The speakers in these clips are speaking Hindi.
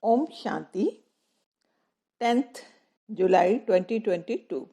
ओम शांति 10th जुलाई 2022।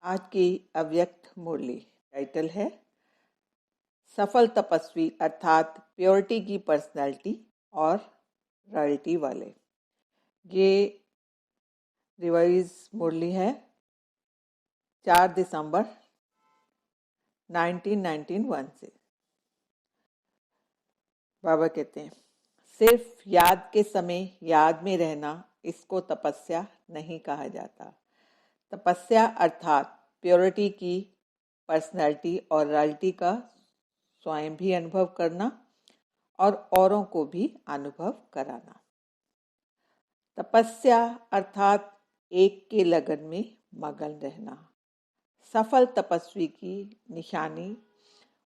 आज की अव्यक्त मुरली टाइटल है सफल तपस्वी अर्थात प्योरिटी की पर्सनालिटी और रॉयल्टी वाले। ये रिवाइज मुरली है 4 दिसंबर 1991 से। बाबा कहते हैं सिर्फ याद के समय याद में रहना, इसको तपस्या नहीं कहा जाता। तपस्या अर्थात प्योरिटी की पर्सनैलिटी और रॉयल्टी का स्वयं भी अनुभव करना और औरों को भी अनुभव कराना। तपस्या अर्थात एक के लगन में मगन रहना। सफल तपस्वी की निशानी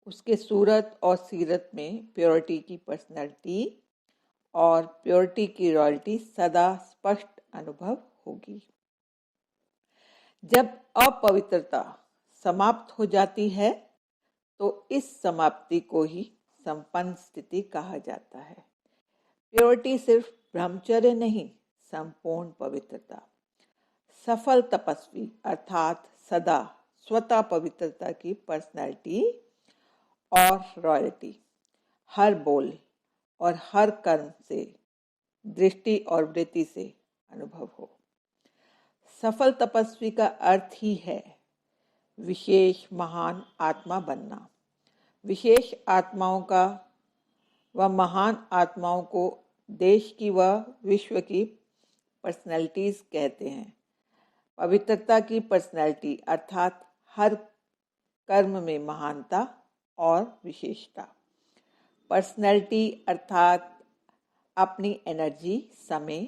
उसके सूरत और सीरत में प्योरिटी की पर्सनैलिटी और प्योरिटी की रॉयल्टी सदा स्पष्ट अनुभव होगी। जब अपवित्रता समाप्त हो जाती है तो इस समाप्ति को ही संपन्न स्थिति कहा जाता है। प्योरिटी सिर्फ ब्रह्मचर्य नहीं, संपूर्ण पवित्रता। सफल तपस्वी अर्थात सदा स्वतः पवित्रता की पर्सनैलिटी और रॉयल्टी हर बोल और हर कर्म से, दृष्टि और वृत्ति से अनुभव हो। सफल तपस्वी का अर्थ ही है विशेष महान आत्मा बनना। विशेष आत्माओं का व महान आत्माओं को देश की व विश्व की पर्सनैलिटीज कहते हैं। पवित्रता की पर्सनैलिटी अर्थात हर कर्म में महानता और विशेषता। पर्सनैलिटी अर्थात अपनी एनर्जी, समय,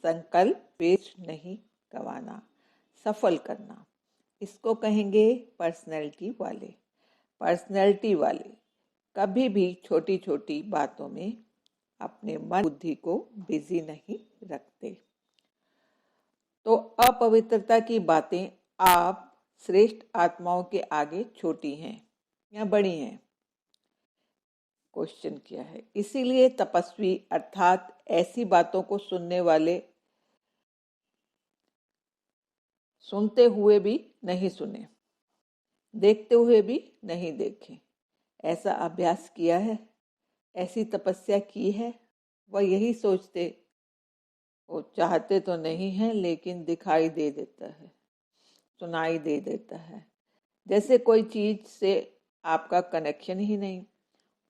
संकल्प वेस्ट नहीं गंवाना, सफल करना, इसको कहेंगे पर्सनैलिटी वाले। पर्सनैलिटी वाले कभी भी छोटी छोटी बातों में अपने मन बुद्धि को बिजी नहीं रखते। तो अपवित्रता की बातें आप श्रेष्ठ आत्माओं के आगे छोटी हैं या बड़ी हैं, क्वेश्चन किया है। इसीलिए तपस्वी अर्थात ऐसी बातों को सुनने वाले सुनते हुए भी नहीं सुने, देखते हुए भी नहीं देखे, ऐसा अभ्यास किया है, ऐसी तपस्या की है। वह यही सोचते, वो चाहते तो नहीं है लेकिन दिखाई दे देता है, सुनाई दे देता है, जैसे कोई चीज से आपका कनेक्शन ही नहीं।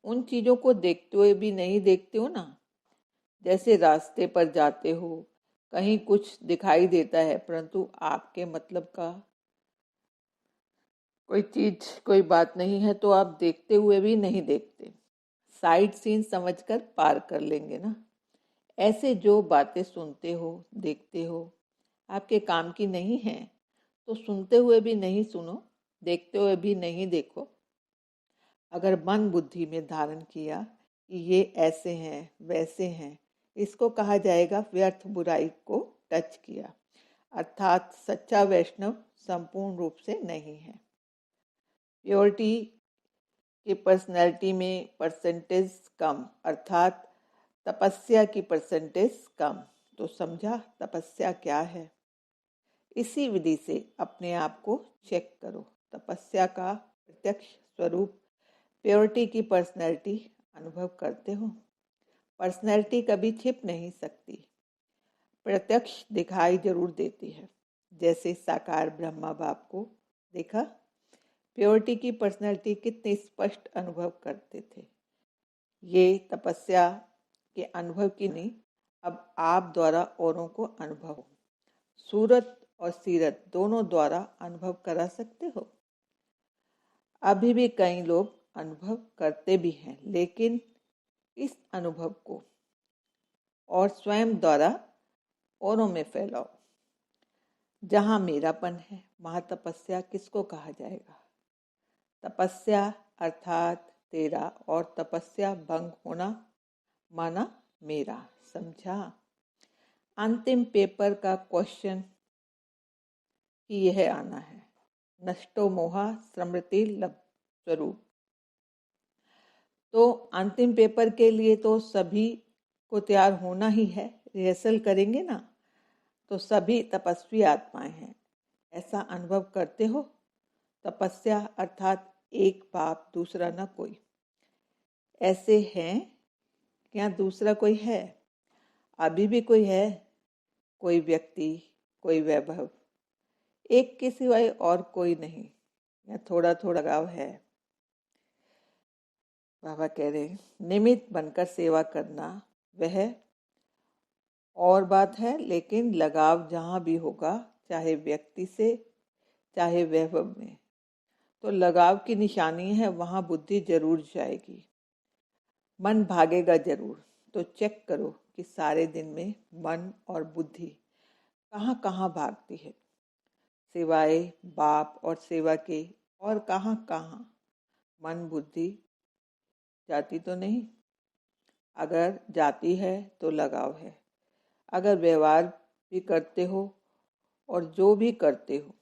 उन चीजों को देखते हुए भी नहीं देखते हो ना। जैसे रास्ते पर जाते हो, कहीं कुछ दिखाई देता है परंतु आपके मतलब का कोई चीज, कोई बात नहीं है, तो आप देखते हुए भी नहीं देखते, साइड सीन समझकर पार कर लेंगे ना। ऐसे जो बातें सुनते हो, देखते हो, आपके काम की नहीं है, तो सुनते हुए भी नहीं सुनो, देखते हुए भी नहीं देखो। अगर मन बुद्धि में धारण किया कि ये ऐसे हैं, वैसे हैं, इसको कहा जाएगा व्यर्थ बुराई को टच किया, अर्थात सच्चा वैष्णव संपूर्ण रूप से नहीं है। प्योरिटी की पर्सनैलिटी में परसेंटेज कम, अर्थात तपस्या की परसेंटेज कम। तो समझा तपस्या क्या है। इसी विधि से अपने आप को चेक करो। तपस्या का प्रत्यक्ष स्वरूप प्योरिटी की पर्सनैलिटी अनुभव करते हो। पर्सनैलिटी कभी छिप नहीं सकती, प्रत्यक्ष दिखाई जरूर देती है। जैसे साकार ब्रह्मा बाप को देखा, प्योरिटी की पर्सनैलिटी कितने स्पष्ट अनुभव करते थे। ये तपस्या के अनुभव की नहीं, अब आप द्वारा औरों को अनुभव, सूरत और सीरत दोनों द्वारा अनुभव करा सकते हो। अभी भी कई लोग अनुभव करते भी हैं, लेकिन इस अनुभव को और स्वयं द्वारा औरों में फैलाओ। जहाँ मेरापन है वहाँ तपस्या किसको कहा जाएगा। तपस्या अर्थात तेरा और तपस्या भंग होना माना मेरा, समझा। अंतिम पेपर का क्वेश्चन ही यह आना है, नष्टो मोहा स्मृति लभ स्वरूप। तो अंतिम पेपर के लिए तो सभी को तैयार होना ही है, रिहर्सल करेंगे ना, तो सभी तपस्वी आत्माएं हैं, ऐसा अनुभव करते हो। तपस्या अर्थात एक बाप दूसरा न कोई, ऐसे हैं क्या? दूसरा कोई है? अभी भी कोई है? कोई व्यक्ति, कोई वैभव, एक के सिवाय और कोई नहीं, या थोड़ा थोड़ा लगाव है? बाबा कह रहे हैं निमित्त बनकर सेवा करना वह और बात है, लेकिन लगाव जहाँ भी होगा, चाहे व्यक्ति से चाहे वैभव में, तो लगाव की निशानी है, वहाँ बुद्धि जरूर जाएगी, मन भागेगा जरूर। तो चेक करो कि सारे दिन में मन और बुद्धि कहाँ कहाँ भागती है, सिवाय बाप और सेवा के और कहाँ कहाँ मन बुद्धि जाती तो नहीं? अगर जाती है तो लगाव है। अगर व्यवहार भी करते हो और जो भी करते हो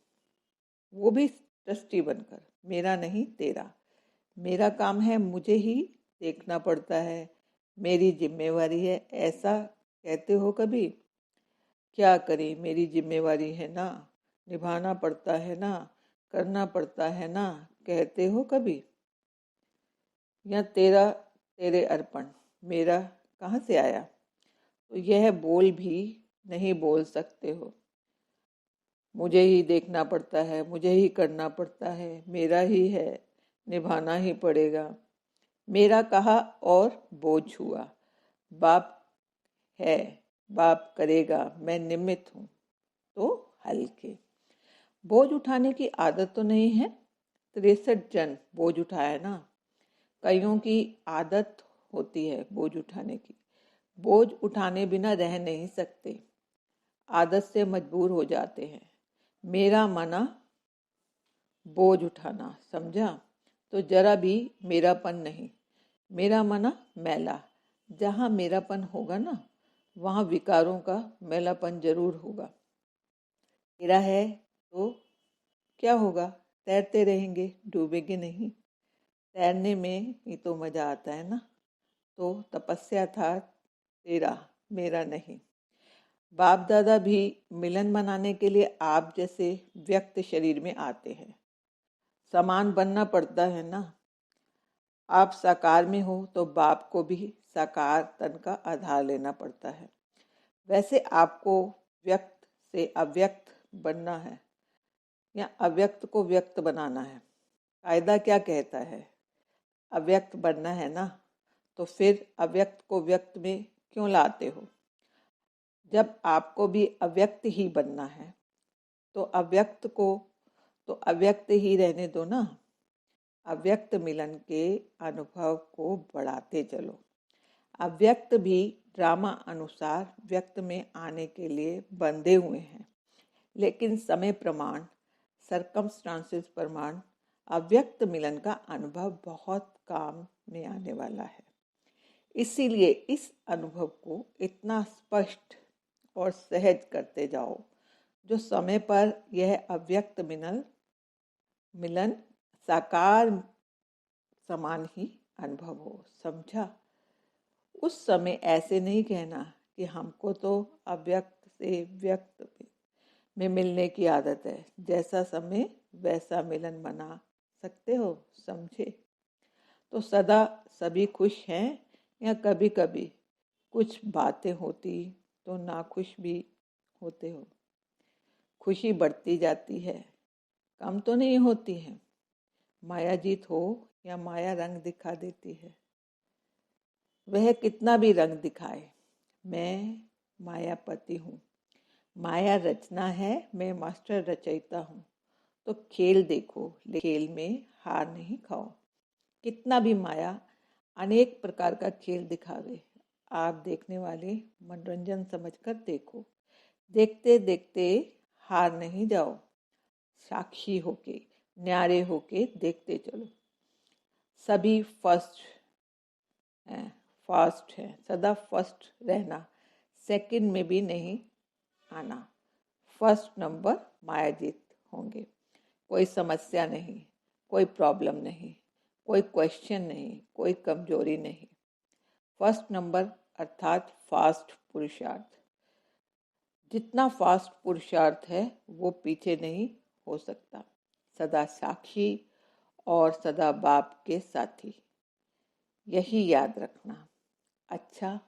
वो भी ट्रस्टी बनकर, मेरा नहीं तेरा, मेरा काम है, मुझे ही देखना पड़ता है, मेरी जिम्मेवारी है, ऐसा कहते हो कभी? क्या करें, मेरी जिम्मेवारी है ना, निभाना पड़ता है ना, करना पड़ता है ना, कहते हो कभी? या तेरा तेरे अर्पण, मेरा कहाँ से आया? तो यह बोल भी नहीं बोल सकते हो, मुझे ही देखना पड़ता है, मुझे ही करना पड़ता है, मेरा ही है, निभाना ही पड़ेगा। मेरा कहा और बोझ हुआ, बाप है, बाप करेगा, मैं निमित्त हूँ, तो हल्के। बोझ उठाने की आदत तो नहीं है, 63 जन बोझ उठाया ना। कईयों की आदत होती है बोझ उठाने की, बोझ उठाने बिना रह नहीं सकते, आदत से मजबूर हो जाते हैं। मेरा मना बोझ उठाना, समझा? तो जरा भी मेरापन नहीं, मेरा मना मैला। जहाँ मेरापन होगा ना, वहाँ विकारों का मैलापन जरूर होगा। मेरा है तो क्या होगा? तैरते रहेंगे, डूबेंगे नहीं। तैरने में ही तो मजा आता है ना। तो तपस्या था तेरा, मेरा नहीं। बाप दादा भी मिलन मनाने के लिए आप जैसे व्यक्त शरीर में आते हैं, समान बनना पड़ता है ना। आप साकार में हो तो बाप को भी साकार तन का आधार लेना पड़ता है। वैसे आपको व्यक्त से अव्यक्त बनना है या अव्यक्त को व्यक्त बनाना है। कायदा क्या कहता है? अव्यक्त बनना है ना, तो फिर अव्यक्त को व्यक्त में क्यों लाते हो? जब आपको भी अव्यक्त ही बनना है तो अव्यक्त को तो अव्यक्त ही रहने दो ना। अव्यक्त मिलन के अनुभव को बढ़ाते चलो। अव्यक्त भी ड्रामा अनुसार व्यक्त में आने के लिए बंधे हुए हैं, लेकिन समय प्रमाण, सरकमस्टांसेस प्रमाण, अव्यक्त मिलन का अनुभव बहुत काम में आने वाला है। इसीलिए इस अनुभव को इतना स्पष्ट और सहज करते जाओ, जो समय पर यह अव्यक्त मिलन साकार समान ही अनुभव हो, समझा? उस समय ऐसे नहीं कहना कि हमको तो अव्यक्त से व्यक्त में मिलने की आदत है, जैसा समय वैसा मिलन मना सकते हो, समझे? तो सदा सभी खुश हैं या कभी कभी कुछ बातें होती तो नाखुश भी होते हो? खुशी बढ़ती जाती है, कम तो नहीं होती है। माया जीत हो या माया रंग दिखा देती है, वह कितना भी रंग दिखाए, मैं मायापति हूँ। माया रचना है, मैं मास्टर रचयिता हूँ। तो खेल देखो, खेल में हार नहीं खाओ। कितना भी माया अनेक प्रकार का खेल दिखावे, आप देखने वाले मनोरंजन समझकर देखो। देखते देखते हार नहीं जाओ, साक्षी होके, न्यारे होके देखते चलो। सभी फास्ट है, सदा फर्स्ट रहना, सेकंड में भी नहीं आना। फर्स्ट नंबर मायाजीत होंगे। कोई समस्या नहीं, कोई प्रॉब्लम नहीं, कोई क्वेश्चन नहीं, कोई कमजोरी नहीं। फर्स्ट नंबर अर्थात फास्ट पुरुषार्थ। जितना फास्ट पुरुषार्थ है वो पीछे नहीं हो सकता। सदा साक्षी और सदा बाप के साथी, यही याद रखना। अच्छा,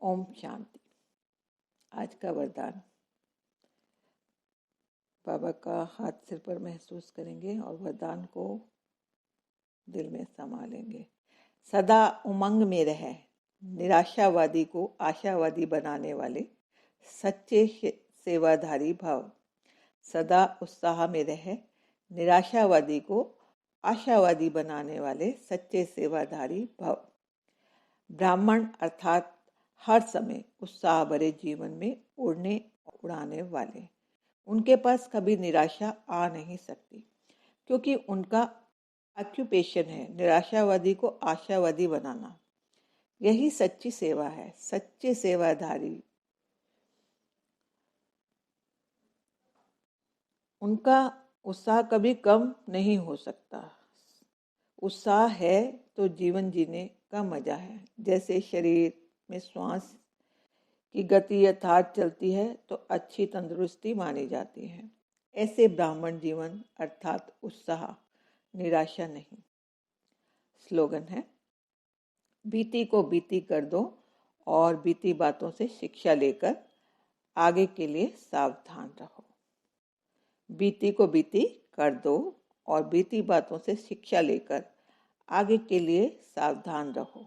ओम शांति। आज का वरदान। बाबा का हाथ सिर पर महसूस करेंगे और वरदान को दिल में समा लेंगे। सदा उमंग में रहे, निराशावादी को आशावादी बनाने वाले सच्चे सेवाधारी भाव। सदा उत्साह में रहे, निराशावादी को आशावादी बनाने वाले सच्चे सेवाधारी भाव। ब्राह्मण अर्थात हर समय उत्साह भरे जीवन में उड़ाने वाले। उनके पास कभी निराशा आ नहीं सकती, क्योंकि उनका ऑक्यूपेशन है निराशावादी को आशावादी बनाना। यही सच्ची सेवा है। सच्चे सेवाधारी, उनका उत्साह कभी कम नहीं हो सकता। उत्साह है तो जीवन जीने का मजा है। जैसे शरीर में श्वास की गति यथार्थ चलती है तो अच्छी तंदुरुस्ती मानी जाती है, ऐसे ब्राह्मण जीवन अर्थात उत्साह, निराशा नहीं। स्लोगन है, बीती को बीती कर दो और बीती बातों से शिक्षा लेकर आगे के लिए सावधान रहो। बीती को बीती कर दो और बीती बातों से शिक्षा लेकर आगे के लिए सावधान रहो।